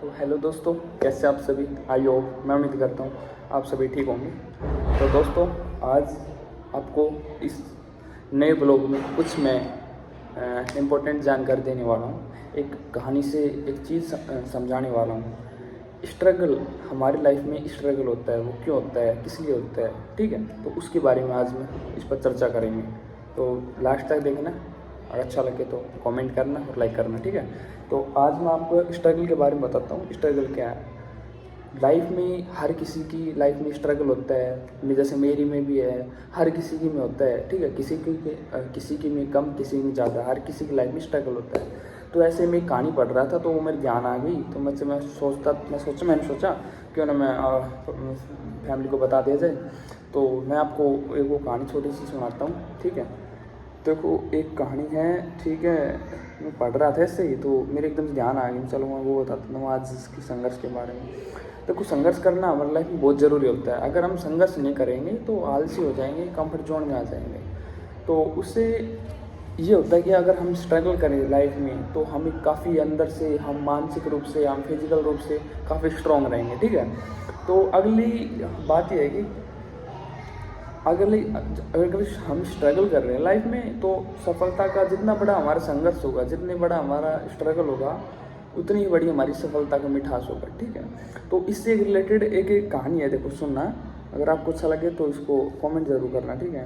तो हेलो दोस्तों, कैसे आप सभी। आई होप, मैं उम्मीद करता हूँ आप सभी ठीक होंगे। तो दोस्तों, आज आपको इस नए ब्लॉग में कुछ मैं इम्पोर्टेंट जानकारी देने वाला हूँ। एक कहानी से एक चीज़ समझाने वाला हूँ। स्ट्रगल, हमारी लाइफ में स्ट्रगल होता है, वो क्यों होता है, किस लिए होता है, ठीक है। तो उसके बारे में आज मैं इस पर चर्चा करेंगे। तो लास्ट तक देखना, अगर अच्छा लगे तो कमेंट करना और लाइक करना, ठीक है। तो आज मैं आपको स्ट्रगल के बारे में बताता हूँ। स्ट्रगल क्या है लाइफ में। हर किसी की लाइफ में स्ट्रगल होता है, जैसे मेरी में भी है, हर किसी की में होता है, ठीक है। किसी की में कम, किसी में ज़्यादा, हर किसी की लाइफ में स्ट्रगल होता है। तो ऐसे में कहानी पढ़ रहा था तो वो मेरे ध्यान आ गई। तो मैंने सोचा क्यों ना मैं फैमिली को बता दिया जाए। तो मैं आपको एक वो कहानी छोटी सी सुनाता हूँ, ठीक है। देखो, एक कहानी है, ठीक है। मैं पढ़ रहा था ऐसे ही तो मेरे एकदम से ध्यान आ गया। चलो मैं वो बताता हूँ आज इसकी संघर्ष के बारे में। देखो, संघर्ष करना हमारी लाइफ में बहुत ज़रूरी होता है। अगर हम संघर्ष नहीं करेंगे तो आलसी हो जाएंगे, कंफर्ट जोन में आ जाएंगे। तो उससे ये होता है कि अगर हम स्ट्रगल करें लाइफ में तो हमें काफ़ी अंदर से, हम मानसिक रूप से, हम फिजिकल रूप से काफ़ी स्ट्रॉन्ग रहेंगे, ठीक है। तो अगली बात यह है कि अगर हम स्ट्रगल कर रहे हैं लाइफ में तो सफलता का जितना बड़ा हमारा संघर्ष होगा, जितने बड़ा हमारा स्ट्रगल होगा, उतनी ही बड़ी हमारी सफलता का मिठास होगा, ठीक है। तो इससे रिलेटेड एक कहानी है, देखो सुनना। अगर आपको अच्छा लगे तो इसको कमेंट ज़रूर करना, ठीक है।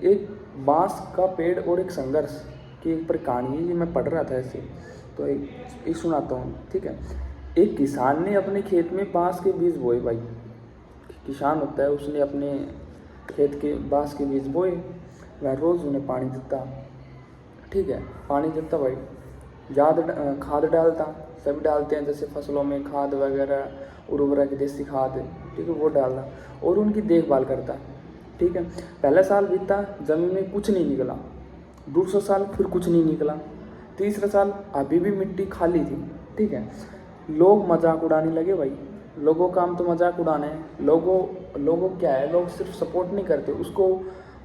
एक बांस का पेड़ और एक संघर्ष की एक पर कहानी है। ये मैं पढ़ रहा था ऐसे, तो एक सुनाता हूँ, ठीक है। एक किसान ने अपने खेत में बांस के बीज बोए। भाई किसान होता है, उसने अपने खेत के बांस के बीज बोए। वह रोज़ उन्हें पानी देता, ठीक है। पानी देता भाई, ज़्यादा खाद डालता, सभी डालते हैं जैसे फसलों में खाद वगैरह, उर्वरक, देसी खाद, ठीक है, वो डालता और उनकी देखभाल करता, ठीक है। पहला साल बीता, ज़मीन में कुछ नहीं निकला। दूसरा साल फिर कुछ नहीं निकला। तीसरा साल अभी भी मिट्टी खाली थी, ठीक है। लोग मजाक उड़ाने लगे भाई। लोगों का काम तो मजाक उड़ाना है। लोगों क्या है, लोग सिर्फ सपोर्ट नहीं करते उसको,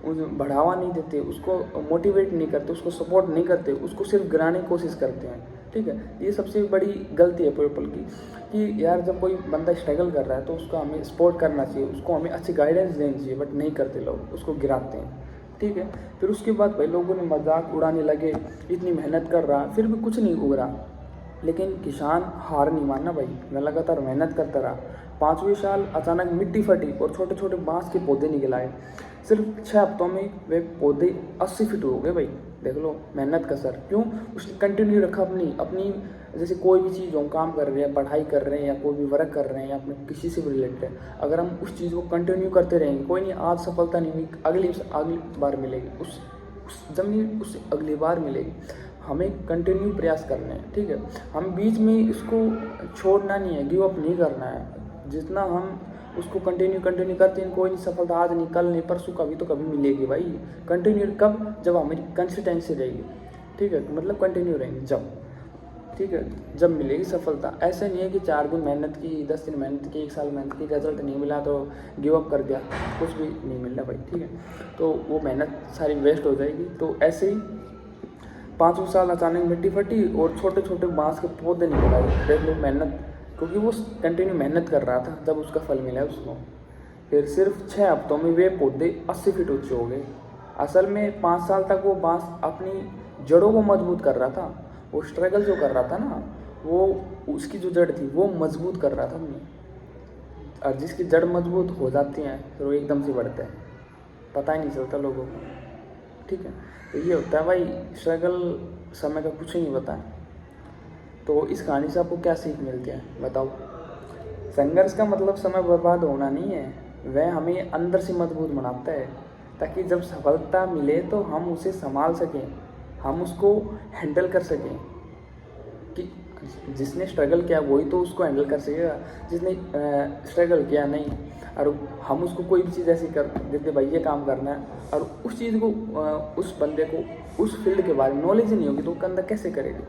बढ़ावा नहीं देते उसको, मोटिवेट नहीं करते उसको, सपोर्ट नहीं करते उसको, सिर्फ गिराने की कोशिश करते हैं, ठीक है। ये सबसे बड़ी गलती है पीपल की कि यार जब कोई बंदा स्ट्रगल कर रहा है तो उसका हमें सपोर्ट करना चाहिए, उसको हमें अच्छी गाइडेंस देनी चाहिए, बट नहीं करते लोग, उसको गिराते हैं, ठीक है। फिर उसके बाद भाई लोगों ने मजाक उड़ाने लगे, इतनी मेहनत कर रहा फिर भी कुछ नहीं उग रहा। लेकिन किसान हार नहीं मानना भाई, मैं लगातार मेहनत करता रहा। 5वें साल अचानक मिट्टी फटी और छोटे छोटे बांस के पौधे निकल आए। सिर्फ 6 हफ्तों में वे पौधे 80 फीट हो गए भाई। देख लो मेहनत का सर, क्यों उसने कंटिन्यू रखा अपनी अपनी जैसे कोई भी चीज़ हम काम कर रहे हैं, पढ़ाई कर रहे हैं या कोई भी वर्क कर रहे हैं या अपने किसी से भी रिलेटेड है, अगर हम उस चीज़ को कंटिन्यू करते रहेंगे, कोई नहीं, आज सफलता नहीं मिली, अगली बार मिलेगी, उस जमीन उससे अगली बार मिलेगी। हमें कंटिन्यू प्रयास करने हैं, ठीक है। हम बीच में इसको छोड़ना नहीं है, गिव अप नहीं करना है। जितना हम उसको कंटिन्यू करते हैं, कोई नहीं, सफलता आज नहीं, कल नहीं, परसों, कभी तो कभी मिलेगी भाई। कंटिन्यू कब, जब हमारी कंसिस्टेंसी रहेगी, ठीक है, मतलब कंटिन्यू रहेंगे जब, ठीक है, जब मिलेगी सफलता। ऐसे नहीं है कि 4 दिन मेहनत की, 10 दिन मेहनत की, 1 साल मेहनत की, रिजल्ट नहीं मिला तो गिव अप कर दिया, कुछ भी नहीं मिल रहा भाई, ठीक है। तो वो मेहनत सारी वेस्ट हो जाएगी। तो ऐसे ही 5वें साल अचानक मिट्टी फटी और छोटे छोटे बांस के पौधे निकल आए। देख लो मेहनत, क्योंकि वो कंटिन्यू मेहनत कर रहा था, जब उसका फल मिला उसको। फिर सिर्फ 6 हफ्तों में वे पौधे 80 फीट ऊंचे हो गए। असल में 5 साल तक वो बांस अपनी जड़ों को मजबूत कर रहा था। वो स्ट्रगल जो कर रहा था ना, वो उसकी जो जड़ थी वो मजबूत कर रहा था अपनी। और जिसकी जड़ मजबूत हो जाती है फिर वो एकदम से बढ़ता है, पता ही नहीं चलता लोगों को, ठीक है। तो ये होता है भाई, स्ट्रगल समय का कुछ ही नहीं पता है। तो इस कहानी से आपको क्या सीख मिलती है बताओ। संघर्ष का मतलब समय बर्बाद होना नहीं है, वह हमें अंदर से मजबूत बनाता है, ताकि जब सफलता मिले तो हम उसे संभाल सकें, हम उसको हैंडल कर सकें। कि जिसने स्ट्रगल किया वही तो उसको हैंडल कर सकेगा, जिसने स्ट्रगल किया नहीं। और हम उसको कोई भी चीज़ ऐसी कर देते, भाई ये काम करना है, और उस चीज़ को उस बंदे को उस फील्ड के बारे में नॉलेज ही नहीं होगी तो वो अंदर कैसे करेगी,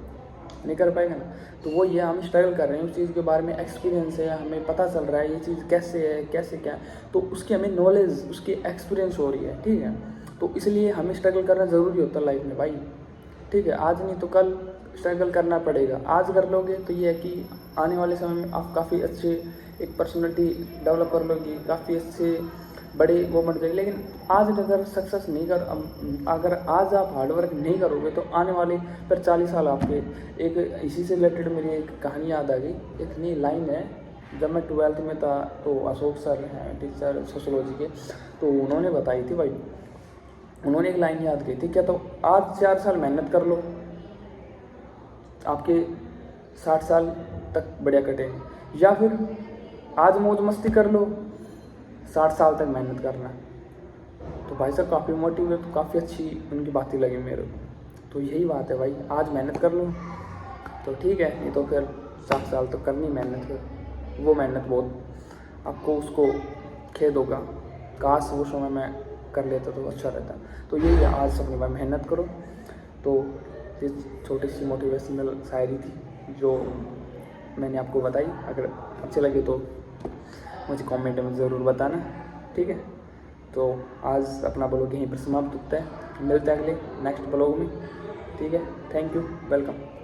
नहीं कर पाएगा ना। तो वो ये हम स्ट्रगल कर रहे हैं, उस चीज़ के बारे में एक्सपीरियंस है, हमें पता चल रहा है ये चीज़ कैसे है, कैसे क्या, तो उसकी हमें नॉलेज, उसकी एक्सपीरियंस हो रही है, ठीक है। तो इसलिए हमें स्ट्रगल करना ज़रूरी होता है लाइफ में भाई, ठीक है। आज नहीं तो कल स्ट्रगल करना पड़ेगा। आज कर लोगे तो ये है कि आने वाले समय में आप काफ़ी अच्छे एक पर्सनैलिटी डेवलप कर लोगे, काफ़ी अच्छे बड़े वो बन जाएगी। लेकिन आज अगर सक्सेस नहीं अगर आज आप हार्डवर्क नहीं करोगे तो आने वाले फिर 40 साल आपके एक इसी से रिलेटेड मेरी एक कहानी याद आ गई। एक नई लाइन है, जब मैं 12th में था तो अशोक सर हैं टीचर सोशोलॉजी के, तो उन्होंने बताई थी भाई, उन्होंने एक लाइन याद की थी, क्या तो आज 4 साल मेहनत कर लो, आपके 60 साल तक बढ़िया कटेंगे, या फिर आज मौज मस्ती कर लो, 60 साल तक मेहनत करना। तो भाई साहब काफ़ी मोटिवेट, काफ़ी अच्छी उनकी बातें लगी मेरे को। तो यही बात है भाई, आज मेहनत कर लो तो ठीक है, नहीं तो फिर 60 साल तो करनी मेहनत है, वो मेहनत बहुत आपको उसको खेद होगा, काश वो समय में कर लेता तो अच्छा रहता। तो यही है, आज अपनी बार मेहनत करो। तो ये छोटी सी मोटिवेशनल शायरी थी जो मैंने आपको बताई। अगर अच्छे लगे तो मुझे कमेंट में ज़रूर बताना, ठीक है। तो आज अपना ब्लॉग यहीं पर समाप्त होता है, मिलते हैं अगले नेक्स्ट ब्लॉग में, ठीक है। Thank you, welcome.